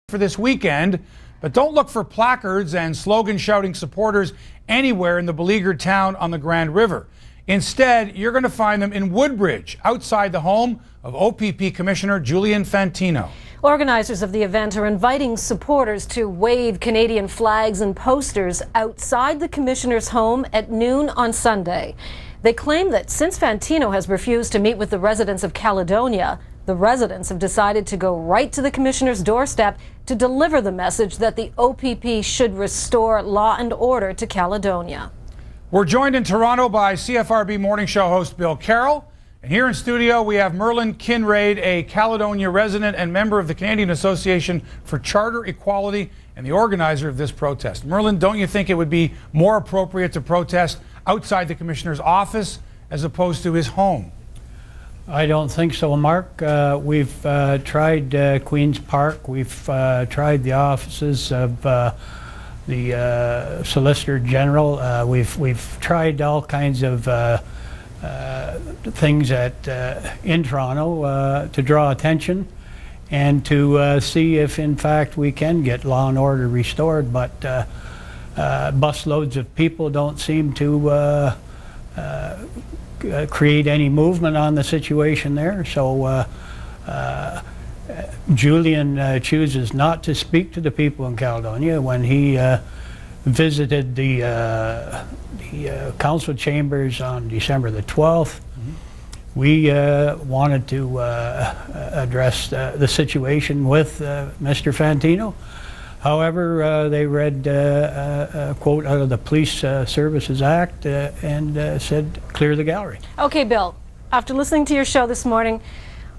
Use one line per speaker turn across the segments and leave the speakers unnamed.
for this weekend, but don't look for placards and slogan-shouting supporters anywhere in the beleaguered town on the Grand River. Instead, you're going to find them in Woodbridge, outside the home of OPP Commissioner Julian Fantino.
Organizers of the event are inviting supporters to wave Canadian flags and posters outside the commissioner's home at noon on Sunday. They claim that since Fantino has refused to meet with the residents of Caledonia, the residents have decided to go right to the commissioner's doorstep to deliver the message that the OPP should restore law and order to Caledonia.
We're joined in Toronto by CFRB Morning Show host Bill Carroll. And here in studio we have Merlyn Kinrade, a Caledonia resident and member of the Canadian Association for Charter Equality and the organizer of this protest. Merlyn, don't you think it would be more appropriate to protest outside the commissioner's office as opposed to his home?
I don't think so, Mark. We've tried Queen's Park. We've tried the offices of the Solicitor General. We've tried all kinds of things in Toronto to draw attention and to see if, in fact, we can get law and order restored. But busloads of people don't seem to create any movement on the situation there. So Julian chooses not to speak to the people in Caledonia. When he visited the council chambers on December the 12th, we wanted to address the situation with Mr. Fantino. However, they read a quote out of the Police Services Act and said, clear the gallery.
Okay, Bill, after listening to your show this morning,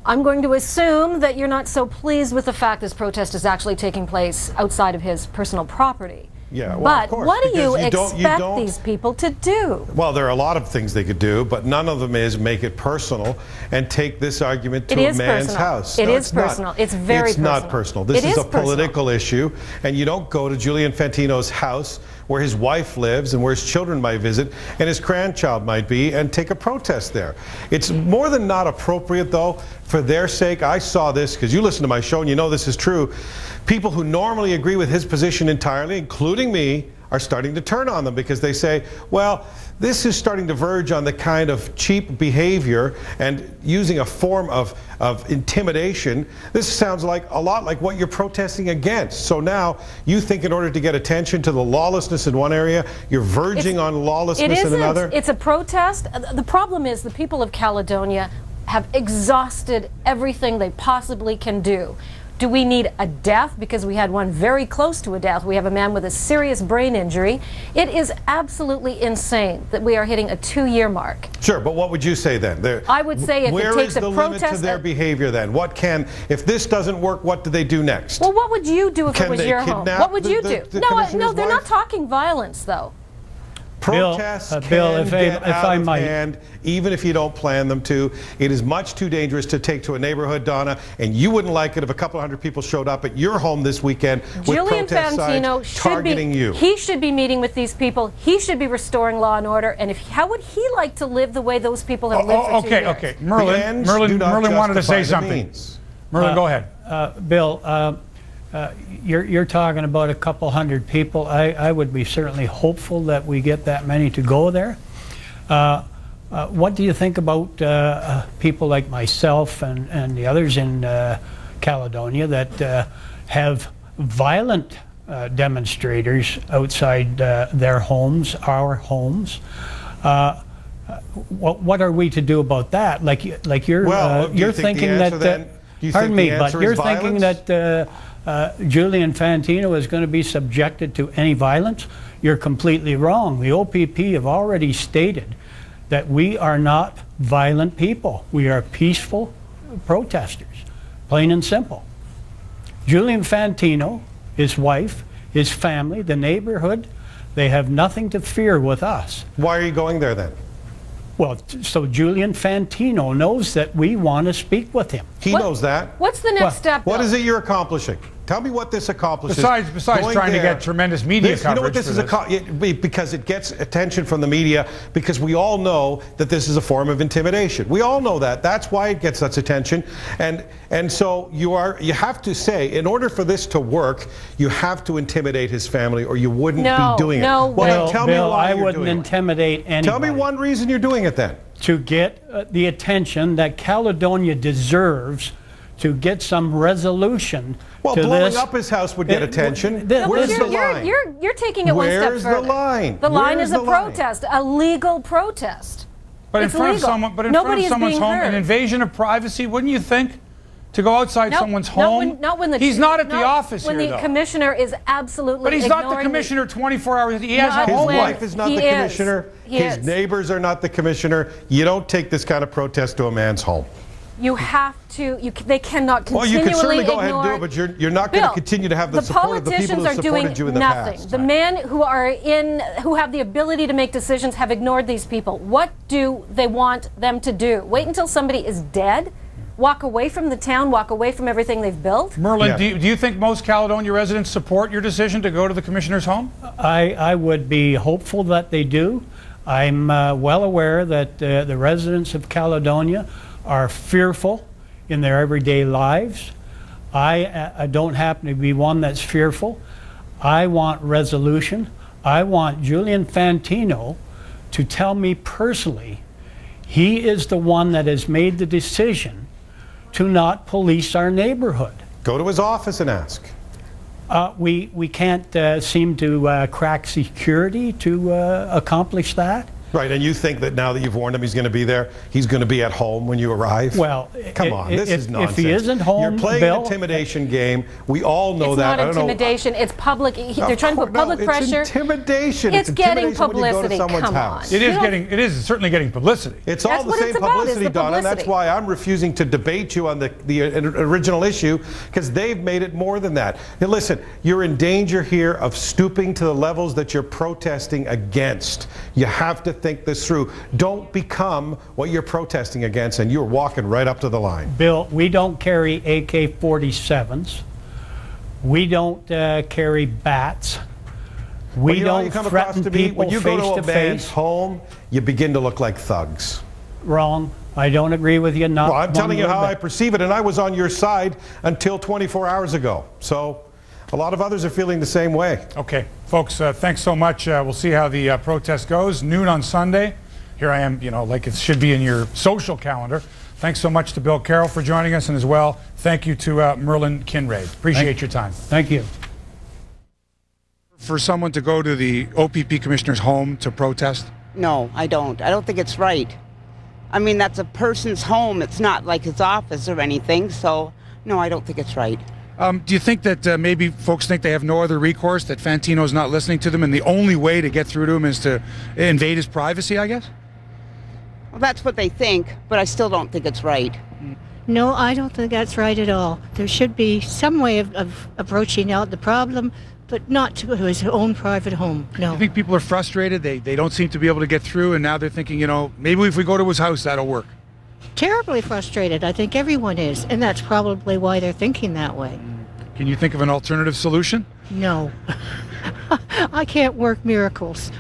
I'm going to assume that you're not so pleased with the fact this protest is actually taking place outside of his personal property.
Yeah, well,
but
of course,
what do you expect
don't,
these people to do?
Well, there are a lot of things they could do, but none of them is make it personal and take this argument to a man's house.
It is personal. It's very personal.
It's not personal. This is a political issue, and you don't go to Julian Fantino's house where his wife lives and where his children might visit and his grandchild might be and take a protest there. It's more than not appropriate, though, for their sake. I saw this because you listen to my show and you know this is true. People who normally agree with his position entirely, including me, are starting to turn on them because they say, well, this is starting to verge on the kind of cheap behavior and using a form of intimidation. This sounds like a lot like what you're protesting against. So now you think in order to get attention to the lawlessness in one area, you're verging on lawlessness in another?
It's a protest. The problem is the people of Caledonia have exhausted everything they possibly can do. Do we need a death? Because we had one very close to a death. We have a man with a serious brain injury. It is absolutely insane that we are hitting a 2-year mark.
Sure, but what would you say then?
I would say if it takes a protest...
Where is the limit to their behavior then? If this doesn't work, what do they do next?
Well, what would you do if it was your home? What would you do? No, they're not talking violence, though.
Protests can get out of hand, even if you don't plan them to. It is much too dangerous to take to a neighborhood, Donna, and you wouldn't like it if a couple hundred people showed up at your home this weekend with protest signs targeting you.
He should be meeting with these people. He should be restoring law and order. And how would he like to live the way those people have lived for 2 years?
Okay. Merlyn wanted to say something. Merlyn, go ahead.
Bill, you're talking about a couple hundred people. I would be certainly hopeful that we get that many to go there. What do you think about people like myself and the others in Caledonia that have violent demonstrators outside their homes, our homes? What are we to do about that? You're thinking that. Pardon me, but you're thinking that Julian Fantino is going to be subjected to any violence? You're completely wrong. The OPP have already stated that we are not violent people. We are peaceful protesters, plain and simple. Julian Fantino, his wife, his family, the neighborhood, they have nothing to fear with us.
Why are you going there then?
Well, so Julian Fantino knows that we want to speak with him.
He knows that.
What's the next step?
What is it you're accomplishing? Tell me what this accomplishes.
Besides trying to get tremendous media coverage.
You know what this is? Because it gets attention from the media, because we all know that this is a form of intimidation. We all know that. That's why it gets such attention. And so you have to say, in order for this to work, you have to intimidate his family, or you wouldn't be doing it.
Well, then tell me why I wouldn't intimidate anybody.
Tell me one reason you're doing it then.
To get the attention that Caledonia deserves, to get some resolution
well,
to
blowing
this.
up his house would get attention.
Where's the line? You're taking it one step further.
Where's the line?
The line is a protest, a legal protest.
But in front of someone's home, an invasion of privacy, wouldn't you think? To go outside someone's home? He's not at the office here, though.
When the commissioner is absolutely
But he's not the commissioner 24 hours. He has a home
life. His wife is not the commissioner. His neighbors are not the commissioner. You don't take this kind of protest to a man's home.
You have to. They cannot continually
Well, you can certainly go ahead
ignore.
and do it, but you're not going to continue to have the support of the people who supported you in the past.
The men who have the ability to make decisions have ignored these people. What do they want them to do? Wait until somebody is dead? Walk away from the town, walk away from everything they've built?
Merlyn, do you think most Caledonia residents support your decision to go to the commissioner's home?
I would be hopeful that they do. I'm well aware that the residents of Caledonia are fearful in their everyday lives. I don't happen to be one that's fearful. I want resolution. I want Julian Fantino to tell me personally he is the one that has made the decision to not police our neighborhood.
Go to his office and ask.
We can't seem to crack security to accomplish that.
Right, and you think that now that you've warned him he's going to be there, he's going to be at home when you arrive?
Well,
come on, this is nonsense.
If he isn't home,
you're playing an intimidation game. We all know that.
It's not intimidation. It's public. They're trying to put public pressure.
It's intimidation.
It's getting publicity. Come on.
It is certainly getting publicity.
It's all the same publicity, Donna. That's why I'm refusing to debate you on the original issue, because they've made it more than that. Now, listen, you're in danger here of stooping to the levels that you're protesting against. You have to think this through. Don't become what you're protesting against, and you're walking right up to the line.
Bill, we don't carry AK-47s. We don't carry bats. We don't threaten people
when you go
face
to a man's home, you begin to look like thugs.
Wrong. I don't agree with you. Not
well, I'm telling you how I perceive it, and I was on your side until 24 hours ago. So a lot of others are feeling the same way.
Okay, folks, thanks so much. We'll see how the protest goes. Noon on Sunday. Here I am, like it should be in your social calendar. Thanks so much to Bill Carroll for joining us, and as well, thank you to Merlyn Kinrade. Appreciate your time.
Thank you.
For someone to go to the OPP Commissioner's home to protest?
No, I don't. I don't think it's right. I mean, that's a person's home. It's not like his office or anything, so no, I don't think it's right.
Do you think that maybe folks think they have no other recourse, that Fantino's not listening to them, and the only way to get through to him is to invade his privacy, I guess?
Well, that's what they think, but I still don't think it's right.
No, I don't think that's right at all. There should be some way of approaching out the problem, but not to his own private home, no.
I think people are frustrated. They don't seem to be able to get through, and now they're thinking, maybe if we go to his house, that'll work.
Terribly frustrated. I think everyone is, and that's probably why they're thinking that way.
Can you think of an alternative solution?
No. I can't work miracles.